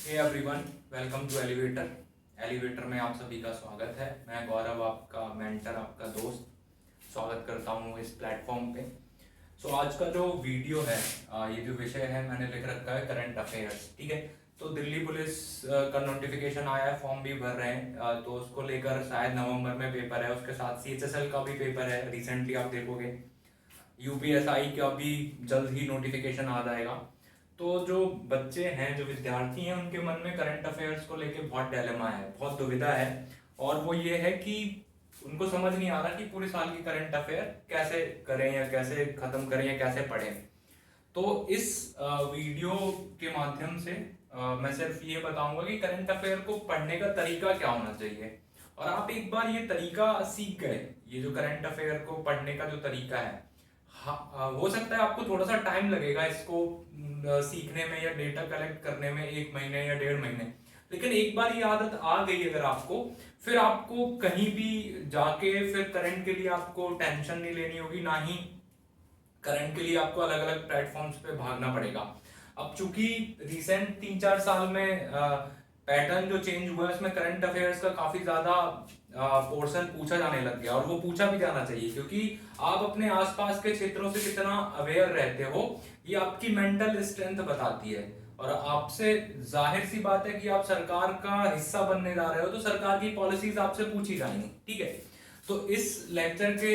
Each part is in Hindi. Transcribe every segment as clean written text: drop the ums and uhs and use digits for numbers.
Hey everyone, welcome to Elevator. Elevator में आप सभी का स्वागत है। मैं गौरव, आपका मेंटर, आपका दोस्त, स्वागत करता हूँ इस प्लेटफॉर्म पे। आज का जो वीडियो है, ये जो विषय है मैंने लिख रखा है करंट अफेयर्स। ठीक है, तो दिल्ली पुलिस का नोटिफिकेशन आया है, फॉर्म भी भर रहे हैं, तो उसको लेकर शायद नवंबर में पेपर है। उसके साथ CHSL का भी पेपर है, रिसेंटली आप देखोगे। UPSI का भी जल्द ही नोटिफिकेशन आ जाएगा। तो जो बच्चे हैं, जो विद्यार्थी हैं, उनके मन में करंट अफेयर्स को लेके बहुत डिलेमा है, बहुत दुविधा है। और वो ये है कि उनको समझ नहीं आ रहा कि पूरे साल की करंट अफेयर कैसे करें या कैसे खत्म करें या कैसे पढ़ें। तो इस वीडियो के माध्यम से मैं सिर्फ ये बताऊंगा कि करंट अफेयर को पढ़ने का तरीका क्या होना चाहिए। और आप एक बार ये तरीका सीख गए, ये जो करंट अफेयर को पढ़ने का जो तरीका है, हाँ, हो सकता है आपको थोड़ा सा टाइम लगेगा इसको सीखने में या डेटा कलेक्ट करने में, 1 महीने या 1.5 महीने। लेकिन एक बार ये आदत आ गई अगर आपको, फिर आपको कहीं भी जाके फिर करंट के लिए आपको टेंशन नहीं लेनी होगी, ना ही करंट के लिए आपको अलग अलग प्लेटफॉर्म्स पे भागना पड़ेगा। अब चूंकि रिसेंट 3-4 साल में पैटर्न जो चेंज हुआ है, उसमें करंट अफेयर्स का काफी ज्यादा पोर्शन पूछा जाने लग गया, और वो पूछा भी जाना चाहिए, क्योंकि आप अपने आसपास के क्षेत्रों से कितना अवेयर रहते हो ये आपकी मेंटल स्ट्रेंथ बताती है। और आपसे जाहिर सी बात है कि आप सरकार का हिस्सा बनने जा रहे हो, तो सरकार की पॉलिसीज आपसे पूछी जाएंगी। ठीक है, तो इस लेक्चर के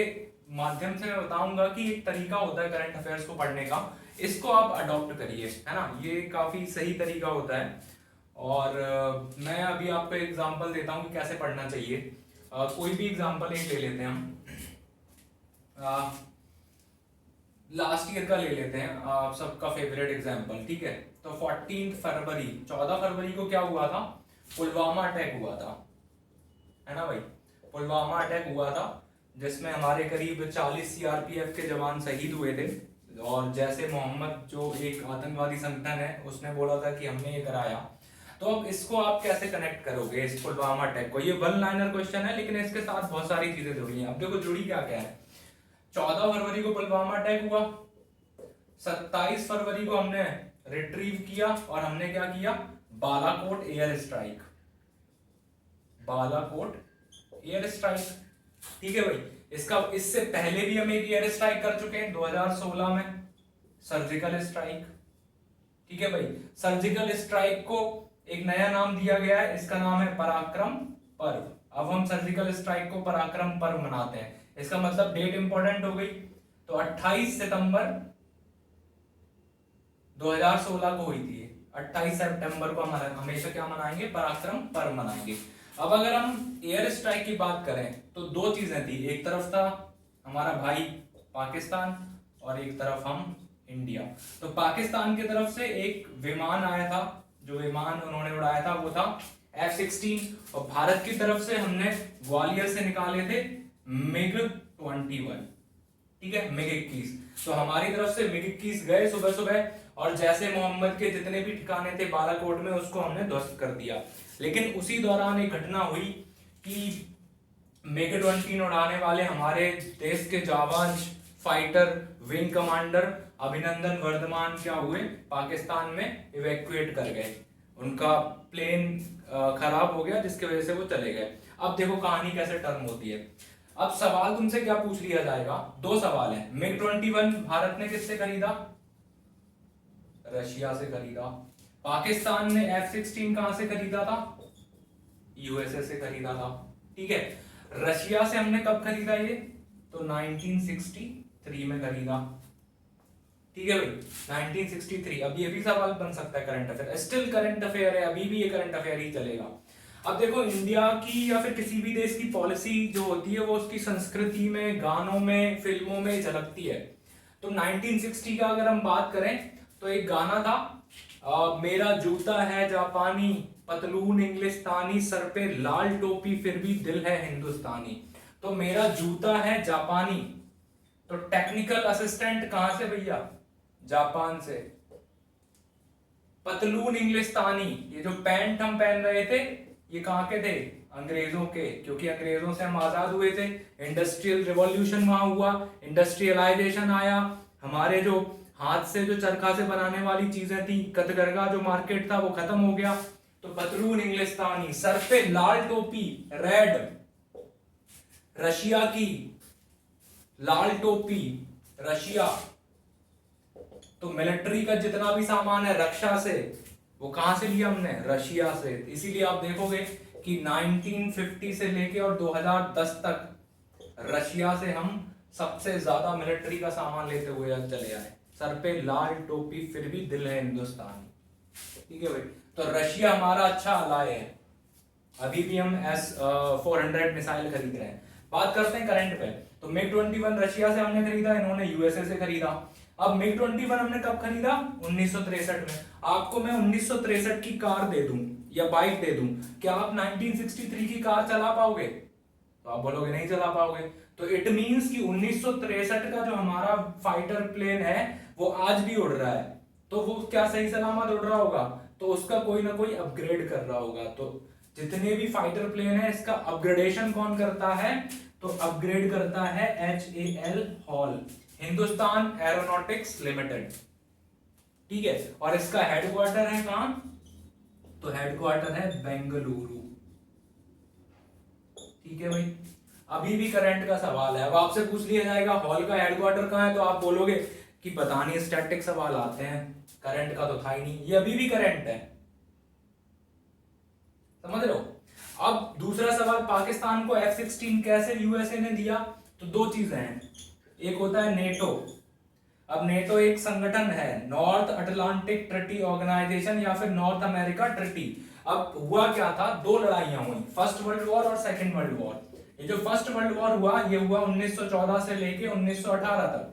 माध्यम से मैं बताऊंगा कि एक तरीका होता है करंट अफेयर्स को पढ़ने का, इसको आप अडॉप्ट करिए, है ना। ये काफी सही तरीका होता है। और मैं अभी आपको एग्जांपल देता हूँ कि कैसे पढ़ना चाहिए। कोई भी एग्जांपल एक ले लेते हैं हम। लास्ट ईयर का ले लेते हैं, आप सबका फेवरेट एग्जांपल। ठीक है, तो 14 फरवरी को क्या हुआ था? पुलवामा अटैक हुआ था, है ना भाई। पुलवामा अटैक हुआ था, जिसमें हमारे करीब 40 CRPF के जवान शहीद हुए थे। और जैसे मोहम्मद, जो एक आतंकवादी संगठन है, उसने बोला था कि हमने ये कराया। तो अब इसको आप कैसे कनेक्ट करोगे, इस पुलवामा अटैक को? ये वन लाइनर क्वेश्चन है, लेकिन इसके साथ बहुत सारी चीजें जुड़ी हैं। अब देखो जुड़ी क्या क्या है। 14 फरवरी को पुलवामा अटैक हुआ, 27 फरवरी को हमने रिट्रीव किया, और हमने क्या किया? Balakot air strike, Balakot air strike. ठीक है भाई, इससे पहले भी हम एक एयर स्ट्राइक कर चुके हैं 2016 में, सर्जिकल स्ट्राइक। ठीक है भाई, सर्जिकल स्ट्राइक को एक नया नाम दिया गया है, इसका नाम है पराक्रम पर्व। अब हम सर्जिकल स्ट्राइक को पराक्रम पर्व मनाते हैं। इसका मतलब डेट इंपॉर्टेंट हो गई, तो 28 सितंबर 2016 को हुई थी। 28 सितंबर को हम हमेशा क्या मनाएंगे? पराक्रम पर्व मनाएंगे। अब अगर हम एयर स्ट्राइक की बात करें, तो दो चीजें थी। एक तरफ था हमारा भाई पाकिस्तान, और एक तरफ हम इंडिया। तो पाकिस्तान की तरफ से एक विमान आया था, जो विमान उन्होंने उड़ाया था वो था F-16, और भारत की तरफ से हमने ग्वालियर से निकाले थे MiG-21। ठीक है, MiG-21। तो हमारी तरफ से MiG-21 गए सुबह सुबह, और जैसे मोहम्मद के जितने भी ठिकाने थे बालाकोट में, उसको हमने ध्वस्त कर दिया। लेकिन उसी दौरान एक घटना हुई कि MiG-21 उड़ाने वाले हमारे देश के जाबाज fighter wing commander Abhinandan Varthaman क्या हुए? पाकिस्तान में इवैक्यूएट कर गए। उनका प्लेन खराब हो गया, जिसकी वजह से वो चले गए। अब देखो कहानी कैसे टर्न होती है। अब सवाल तुमसे क्या पूछ लिया जाएगा? दो सवाल है। MiG-21 भारत ने किससे खरीदा? रशिया से खरीदा। पाकिस्तान ने F-16 कहां से खरीदा था? USA से खरीदा था। ठीक है, रशिया से हमने कब खरीदा ये? तो 1963 में खरीदा। ठीक है भाई, 1963। अब ये भी सवाल बन सकता है current affair, still current affair है, अभी भी ये करंट अफेयर ही चलेगा। अब देखो, इंडिया की या फिर किसी भी देश की पॉलिसी जो होती है, वो उसकी संस्कृति में, गानों में, फिल्मों में झलकती है। तो 1960 का अगर हम बात करें, तो एक गाना था, मेरा जूता है जापानी, पतलून इंग्लिस्तानी, सर पे लाल टोपी फिर भी दिल है हिंदुस्तानी। तो मेरा जूता है जापानी, तो टेक्निकल असिस्टेंट कहां से भैया? जापान से। पतलून इंग्लिस्तानी, ये जो पैंट हम पहन रहे थे, ये कहां के थे? अंग्रेजों के, क्योंकि अंग्रेजों से हम आजाद हुए थे। इंडस्ट्रियल रिवॉल्यूशन वहां हुआ, इंडस्ट्रियलाइजेशन आया, हमारे जो हाथ से जो चरखा से बनाने वाली चीजें थी, कतगरगा जो मार्केट था वो खत्म हो गया। तो पतलून इंग्लिस्तानी, सर पे लाल टोपी रेड, रशिया की लाल टोपी रशिया। तो मिलिट्री का जितना भी सामान है रक्षा से, वो कहां से लिया हमने? रशिया से। इसीलिए आप देखोगे कि 1950 से लेके और 2010 तक रशिया से हम सबसे ज्यादा मिलिट्री का सामान लेते हुए चले आए। सर पे लाल टोपी फिर भी दिल है हिंदुस्तानी। ठीक है भाई, तो रशिया हमारा अच्छा अलाय है। अभी भी हम S-400 मिसाइल खरीद रहे हैं। बात करते हैं करंट पे। तो MiG-21 रशिया से हमने खरीदा, इन्होंने यूएसए से खरीदा। अब MiG-21 हमने कब खरीदा? 1963 में। आपको मैं 1963 की कार दे दूं या बाइक दे दूं, क्या आप 1963 की कार चला पाओगे? तो आप बोलोगे नहीं चला पाओगे। तो इट मींस कि 1963 का जो हमारा फाइटर प्लेन है वो आज भी उड़ रहा है। तो वो क्या सही सलामत उड़ रहा होगा? तो उसका कोई ना कोई अपग्रेड कर रहा होगा। तो जितने भी फाइटर प्लेन है इसका अपग्रेडेशन कौन करता है? तो अपग्रेड करता है HAL hall, Hindustan aeronautics limited. ठीक है, और इसका हेडक्वार्टर है कहां? तो हेडक्वार्टर है बेंगलुरु। ठीक है भाई, अभी भी करंट का सवाल है। अब आपसे पूछ लिया जाएगा हॉल का हेडक्वार्टर कहां है, तो आप बोलोगे कि पता नहीं, स्टैटिक सवाल आते हैं, करंट का तो था ही नहीं। ये अभी भी करंट है, समझ रहे हो? अब दूसरा सवाल, पाकिस्तान को F-16 कैसे यूएसए ने दिया? तो दो चीजें हैं, एक होता है नेटो। अब नेटो एक संगठन है, नॉर्थ अटलांटिक ट्रीटी ऑर्गेनाइजेशन या फिर नॉर्थ अमेरिका ट्रीटी। अब हुआ क्या था, दो लड़ाइयां हुई, फर्स्ट वर्ल्ड वॉर और सेकंड वर्ल्ड वॉर। ये जो फर्स्ट वर्ल्ड वॉर हुआ ये हुआ 1914 से लेके 1918 तक।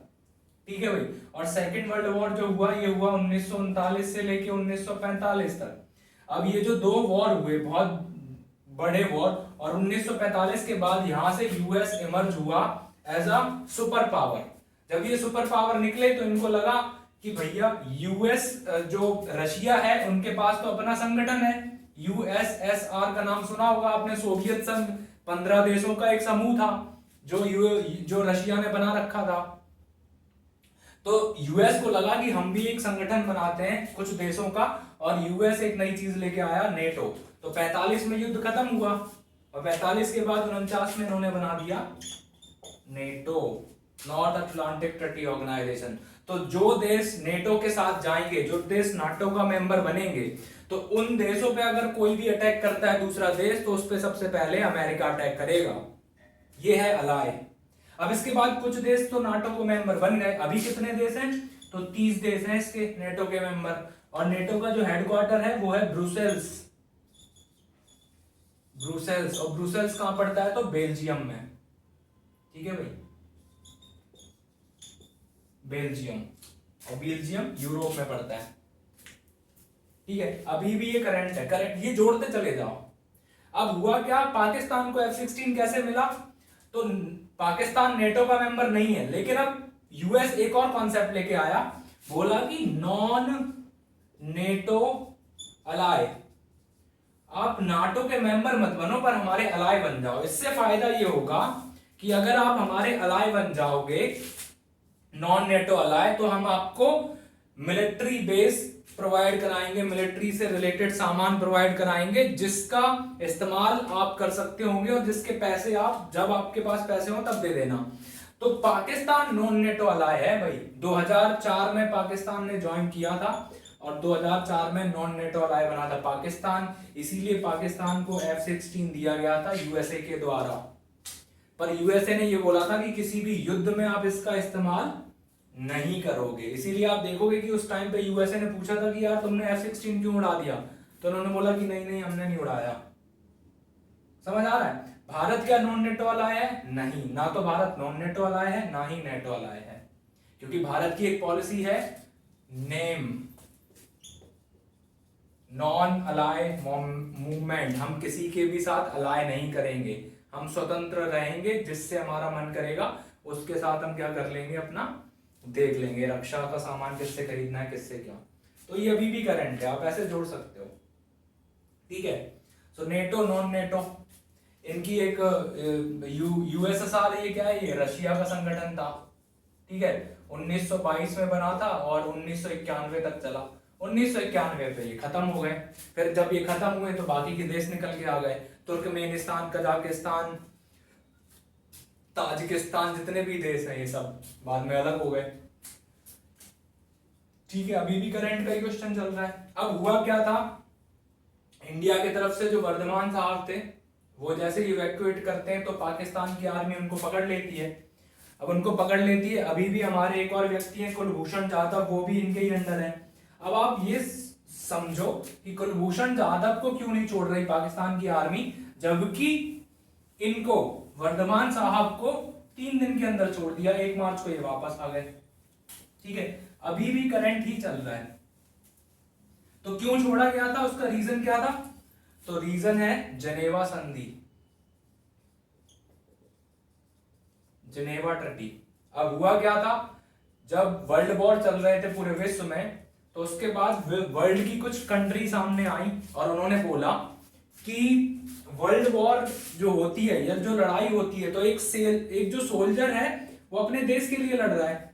ठीक है भाई, और सेकंड वर्ल्ड वॉर जो हुआ ये हुआ 1939 से लेके 1945 तक। अब ये जो दो वॉर हुए, बहुत बड़े वॉर, और 1945 के बाद यहां से यूएस इमर्ज हुआ एज अ सुपर पावर। जब ये सुपर पावर निकले तो इनको लगा कि भैया यूएस जो रशिया है उनके पास तो अपना संगठन है, यूएसएसआर का नाम सुना होगा आपने, सोवियत संघ, 15 देशों का एक समूह था जो रशिया ने बना रखा था। तो यूएस को लगा कि हम भी एक संगठन बनाते हैं कुछ देशों का, और यूएस एक नई चीज लेके आया, नेटो। तो 45 में युद्ध खत्म हुआ और 45 के बाद 49 में इन्होंने बना दिया NATO, North Atlantic Treaty Organization. तो जो देश नेटो के साथ जाएंगे, जो देश नाटो का मेंबर बनेंगे, तो उन देशों पे अगर कोई भी अटैक करता है दूसरा देश, तो उस पे सबसे पहले अमेरिका अटैक करेगा। ये है अलाय। अब इसके बाद कुछ देश तो नाटो को मेंबर बन गए। अभी कितने देश हैं? तो 30 देश हैं इसके नेटो के मेंबर। और नेटो का जो हेडक्वार्टर है वो है ब्रुसेल्स। ब्रुसेल्स, और ब्रुसेल्स कहां पड़ता है? तो बेल्जियम में। ठीक है भाई, बेल्जियम, और बेल्जियम यूरोप में पड़ता है। ठीक है, अभी भी ये करंट है, करंट ये जोड़ते चले जाओ। अब हुआ क्या, पाकिस्तान को F-16 कैसे मिला? तो पाकिस्तान नेटो का मेंबर नहीं है, लेकिन अब यूएस एक और कॉन्सेप्ट लेके आया, बोला कि नॉन नेटो अलाय, आप नाटो के मेंबर मत बनो पर हमारे अलाय बन जाओ। इससे फायदा ये होगा कि अगर आप हमारे अलाय बन जाओगे, नॉन नेटो अलाय, तो हम आपको मिलिट्री बेस प्रोवाइड कराएंगे, मिलिट्री से रिलेटेड सामान प्रोवाइड कराएंगे, जिसका इस्तेमाल आप कर सकते होंगे और जिसके पैसे आप, जब आपके पास पैसे हो तब दे देना। तो पाकिस्तान नॉन नेटो अलाय है भाई। 2004 में पाकिस्तान ने ज्वाइन किया था और 2004 में नॉन नेटो अलाय बना था पाकिस्तान। इसीलिए पाकिस्तान को F-16 दिया गया था यूएसए के द्वारा। पर यूएसए ने यह बोला था कि किसी भी युद्ध में आप इसका इस्तेमाल नहीं करोगे। इसीलिए आप देखोगे कि उस टाइम पे यूएसए ने पूछा था कि यार तुमने F-16 क्यों उड़ा दिया, तो उन्होंने बोला कि नहीं नहीं हमने नहीं उड़ाया। समझ आ रहा है? भारत क्या नॉन नेटो अलाय है? नहीं, ना तो भारत नॉन नेटो अलाय है ना ही नेटो अलाय है, क्योंकि भारत की एक पॉलिसी है नेम, नॉन अलाय मूवमेंट। हम किसी के भी साथ अलाय नहीं करेंगे, हम स्वतंत्र रहेंगे, जिससे हमारा मन करेगा उसके साथ हम क्या कर लेंगे, अपना देख लेंगे, रक्षा का सामान किससे खरीदना है किससे क्या। तो ये अभी भी करंट है, आप ऐसे जोड़ सकते हो। ठीक है, सो नेटो नॉन नेटो, इनकी एक यूएसएसआर, ये क्या है, ये रशिया का संगठन था। ठीक है, 1922 में बना था और 1991 तक चला। 1991 पे ये खत्म हो गए। फिर जब ये खत्म हुए तो बाकी के देश निकल के आ गए, तुर्कमेनिस्तान, कजाकिस्तान, ताजिकिस्तान, जितने भी देश हैं ये सब बाद में अलग हो गए। ठीक है, अभी भी करंट का ही क्वेश्चन चल रहा है। अब हुआ क्या था, इंडिया की तरफ से जो वर्धमान साहब थे वो जैसे इवैक्यूएट करते हैं तो पाकिस्तान की आर्मी उनको पकड़ लेती है। अब उनको पकड़ लेती है, अभी भी हमारे एक और व्यक्ति हैं कुलभूषण जाधव, वो भी इनके ही अंडर है। अब आप ये समझो कि कुलभूषण जाधव को क्यों नहीं छोड़ रही पाकिस्तान की आर्मी, जबकि इनको वर्धमान साहब को 3 दिन के अंदर छोड़ दिया, 1 मार्च को ये वापस आ गए। ठीक है, अभी भी करंट ही चल रहा है। तो क्यों छोड़ा गया था, उसका रीजन क्या था, तो रीजन है जनेवा संधि, जनेवा ट्रीटी। अब हुआ क्या था, जब वर्ल्ड वॉर चल रहे थे पूरे विश्व में, तो उसके बाद वर्ल्ड की कुछ कंट्री सामने आई और उन्होंने बोला कि वर्ल्ड वॉर जो होती है या जो लड़ाई होती है, तो एक जो सोल्जर है वो अपने देश के लिए लड़ रहा है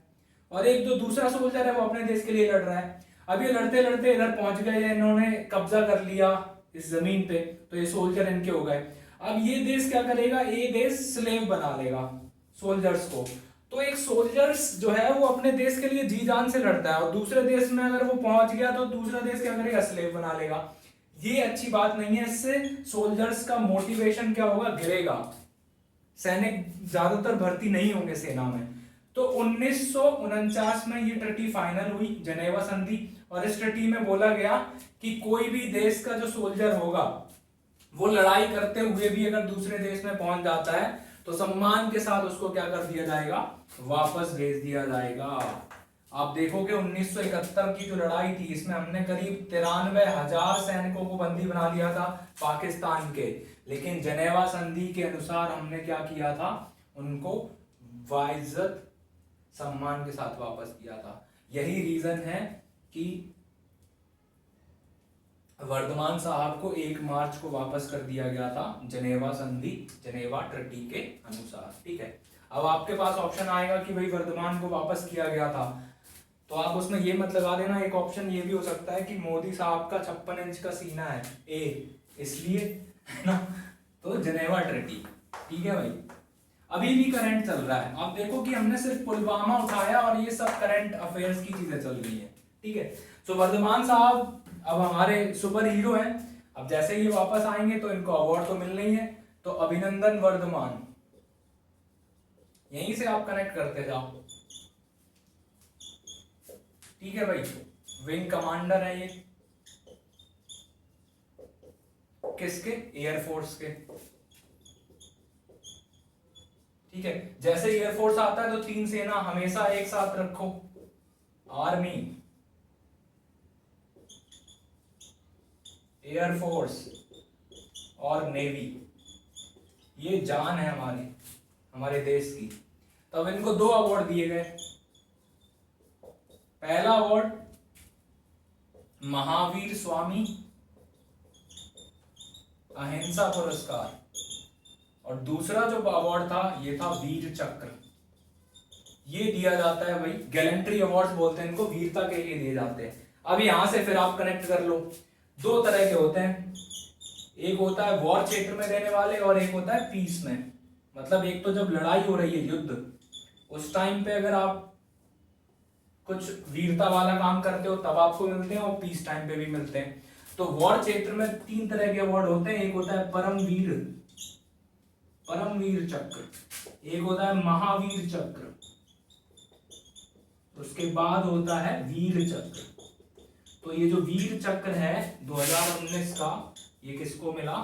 और एक जो दूसरा सोल्जर है वो अपने देश के लिए लड़ रहा है। अब ये लड़ते लड़ते इधर पहुंच गए, इन्होंने कब्जा कर लिया इस जमीन पे, तो ये सोल्जर इनके हो गए। अब ये देश क्या करेगा, ये देश स्लेव बना लेगा सोल्जर्स को। तो एक सोल्जर्स जो है वो अपने देश के लिए जी जान से लड़ता है और दूसरे देश में अगर वो पहुंच गया तो दूसरा देश क्या करेगा, स्लेव बना लेगा। ये अच्छी बात नहीं है, इससे सोल्जर्स का मोटिवेशन क्या होगा, गिरेगा, सैनिक ज्यादातर भर्ती नहीं होंगे सेना में। तो 1949 में ये ट्रीटी फाइनल हुई, जनेवा संधि, और इस ट्रीटी में बोला गया कि कोई भी देश का जो सोल्जर होगा वो लड़ाई करते हुए भी अगर दूसरे देश में पहुंच जाता है तो सम्मान के साथ उसको क्या कर दिया जाएगा, वापस भेज दिया जाएगा। आप देखोगे 1971 की जो लड़ाई थी, इसमें हमने करीब 93,000 सैनिकों को बंदी बना लिया था पाकिस्तान के, लेकिन जनेवा संधि के अनुसार हमने क्या किया था, उनको वाइज्जत सम्मान के साथ वापस किया था। यही रीजन है कि वर्धमान साहब को 1 मार्च को वापस कर दिया गया था जनेवा संधि, जनेवा ट्रीटी के अनुसार। ठीक है, अब आपके पास ऑप्शन आएगा कि भाई वर्धमान को वापस किया गया था, तो आप उसमें ये मत लगा देना। एक ऑप्शन ये भी हो सकता है कि मोदी साहब का 56 इंच का सीना है, इसलिए, है ना, तो जनेवा ट्रीटी। ठीक है भाई, अभी भी करंट चल रहा है। आप देखो कि हमने सिर्फ पुलवामा उठाया और ये सब करंट अफेयर्स की चीजें चल रही है। ठीक है, तो वर्धमान साहब अब हमारे सुपर हीरो हैं। अब जैसे ही वापस आएंगे तो इनको अवार्ड तो मिलना ही है, तो अभिनंदन वर्धमान, यहीं से आप कनेक्ट करते जाओ। ठीक है भाई, विंग कमांडर है ये, किसके, एयरफोर्स के। ठीक है, जैसे एयरफोर्स आता है तो 3 सेना हमेशा एक साथ रखो, आर्मी, एयरफोर्स और नेवी, ये जान है हमारे देश की। तब इनको 2 अवार्ड दिए गए। पहला अवार्ड महावीर स्वामी अहिंसा पुरस्कार, और दूसरा जो अवार्ड था ये था वीर चक्र। ये दिया जाता है भाई, गैलेंट्री अवार्ड्स बोलते हैं इनको, वीरता के लिए दिए जाते हैं। अब यहां से फिर आप कनेक्ट कर लो, 2 तरह के होते हैं, एक होता है वॉर क्षेत्र में देने वाले और एक होता है पीस में। मतलब एक तो जब लड़ाई हो रही है, युद्ध, उस टाइम पे अगर आप कुछ वीरता वाला काम करते हो तब आपको मिलते हैं, और पीस टाइम पे भी मिलते हैं। तो वॉर क्षेत्र में 3 तरह के अवार्ड होते हैं, एक होता है परमवीर चक्र, एक होता है महावीर चक्र, उसके बाद होता है वीर चक्र। तो ये जो वीर चक्र है 2019 का, ये किसको मिला,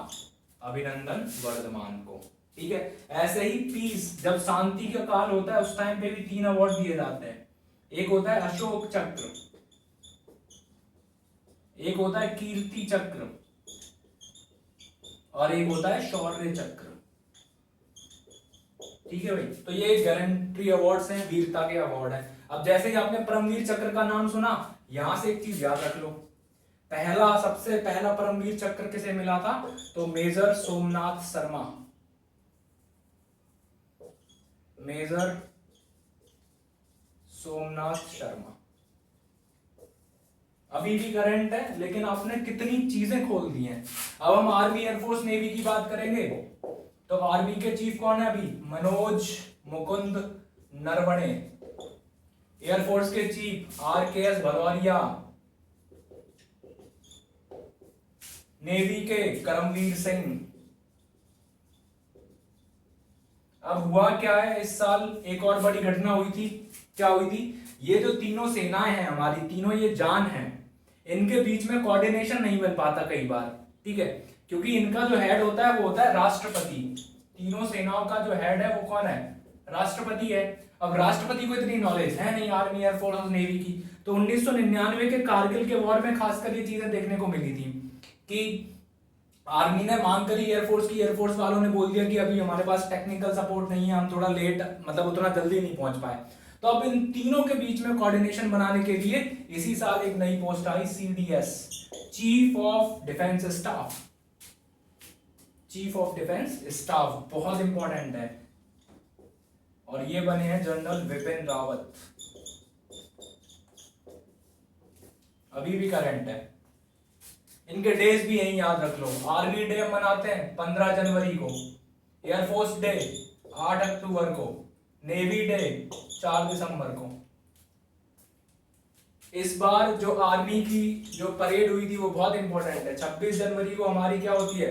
अभिनंदन वर्धमान को। ठीक है, ऐसे ही पीस, जब शांति का काल होता है उस टाइम पे भी 3 अवार्ड दिए जाते हैं, एक होता है अशोक चक्र, एक होता है कीर्ति चक्र, और एक होता है शौर्य चक्र। ठीक है भाई, तो ये गैलेंट्री अवार्ड्स हैं, वीरता के अवार्ड हैं। अब जैसे ही आपने परमवीर चक्र का नाम सुना, यहां से एक चीज याद रख लो, सबसे पहला परमवीर चक्र किसे मिला था, तो मेजर सोमनाथ शर्मा, मेजर सोमनाथ शर्मा। अब अभी भी करंट है, लेकिन आपने कितनी चीजें खोल दी हैं। अब हम आर्मी, एयरफोर्स, नेवी की बात करेंगे। तो आर्मी के चीफ कौन है अभी? मनोज मुकुंद नरवणे। एयरफोर्स के चीफ RKS भदौरिया। नेवी के करमवीर सिंह। अब हुआ क्या है, इस साल एक और बड़ी घटना हुई थी। क्या हुई थी? ये जो तीनों सेनाएं हैं हमारी, तीनों ये जान हैं, इनके बीच में कोऑर्डिनेशन नहीं बन पाता कई बार, ठीक है, क्योंकि इनका जो हेड होता है वो होता है राष्ट्रपति। तीनों सेनाओं का जो हेड है वो कौन है? राष्ट्रपति है। अब राष्ट्रपति को इतनी नॉलेज है नहीं आर्मी, एयरफोर्स और नेवी की। तो 1999 के कारगिल के वॉर में खासकर ये चीजें देखने को मिली थी कि आर्मी ने मांग करी एयरफोर्स की, एयरफोर्स वालों ने बोल दिया कि अभी हमारे पास टेक्निकल सपोर्ट नहीं है, हम थोड़ा लेट, मतलब उतना जल्दी नहीं पहुंच पाए। तो अब इन तीनों के बीच में कोऑर्डिनेशन बनाने के लिए इसी साल एक नई post I, CDS, chief of defence staff. Chief of defence staff बहुत इंपॉर्टेंट है, और ये बने हैं जनरल विपिन रावत। अभी भी करंट है, इनके डेज भी यही याद रख लो। आर्मी डे मनाते हैं 15 जनवरी को, एयरफोर्स डे 8 अक्टूबर को, नेवी डे 4 दिसंबर को। इस बार जो आर्मी की जो परेड हुई थी वो बहुत इंपॉर्टेंट है। 26 जनवरी को हमारी क्या होती है?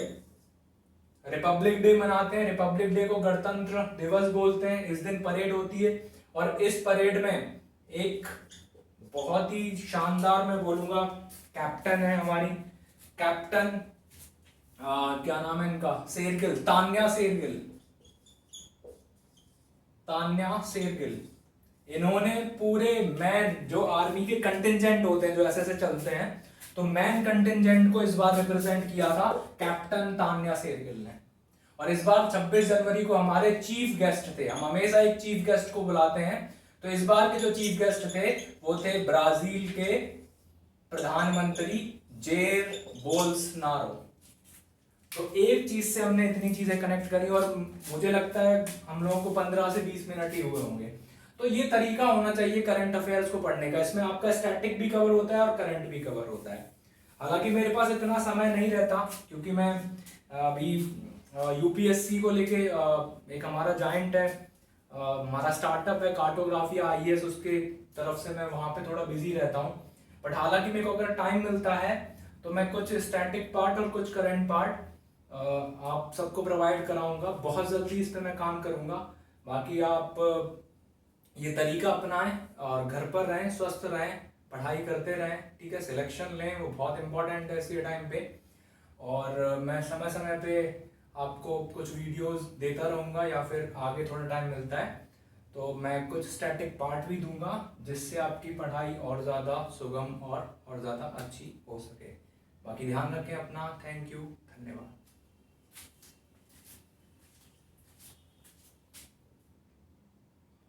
रिपब्लिक डे मनाते हैं। रिपब्लिक डे को गणतंत्र दिवस बोलते हैं। इस दिन परेड होती है, और इस परेड में एक बहुत ही शानदार, मैं बोलूंगा, कैप्टन है हमारी, कैप्टन क्या नाम है इनका? शेरगिल, तान्या शेरगिल। तान्या शेरगिल, इन्होंने पूरे मैन जो आर्मी के कंटिजेंट होते हैं जो ऐसे चलते हैं, तो मैन कंटिजेंट को इस बार रिप्रेजेंट किया था कैप्टन तान्या शेरगिल ने। और इस बार 26 जनवरी को हमारे चीफ गेस्ट थे, हम हमेशा एक चीफ गेस्ट को बुलाते हैं, तो इस बार के जो चीफ गेस्ट थे वो थे ब्राजील के प्रधानमंत्री जेर बोल्सनारो। तो एक चीज से हमने इतनी चीजें कनेक्ट करी, और मुझे लगता है हम लोगों को 15 से 20 मिनट ही हुए होंगे। तो ये तरीका होना चाहिए करंट अफेयर्स को पढ़ने का, इसमें आपका स्टैटिक भी कवर होता है और करंट भी कवर होता है। हालांकि मेरे पास इतना समय नहीं रहता, क्योंकि मैं अभी UPSC को लेके एक हमारा जॉइंट है, हमारा स्टार्टअप है कार्टोग्राफी IAS, उसके तरफ से मैं वहाँ पे थोड़ा बिजी रहता हूँ। बट हालांकि मेरे को अगर टाइम मिलता है तो मैं कुछ स्टैटिक पार्ट और कुछ करंट पार्ट आप सबको प्रोवाइड कराऊंगा। बहुत जल्दी इस पे मैं काम करूंगा। बाकी आप ये तरीका अपनाएं और घर पर रहें, स्वस्थ रहें, पढ़ाई करते रहें, ठीक है। सिलेक्शन लें, वो बहुत इंपॉर्टेंट है इसके टाइम पे। और मैं समय समय पे आपको कुछ वीडियोस देता रहूँगा, या फिर आगे थोड़ा टाइम मिलता है तो मैं कुछ स्टैटिक पार्ट भी दूंगा, जिससे आपकी पढ़ाई और ज़्यादा सुगम और ज़्यादा अच्छी हो सके। बाकी ध्यान रखें अपना। थैंक यू, धन्यवाद।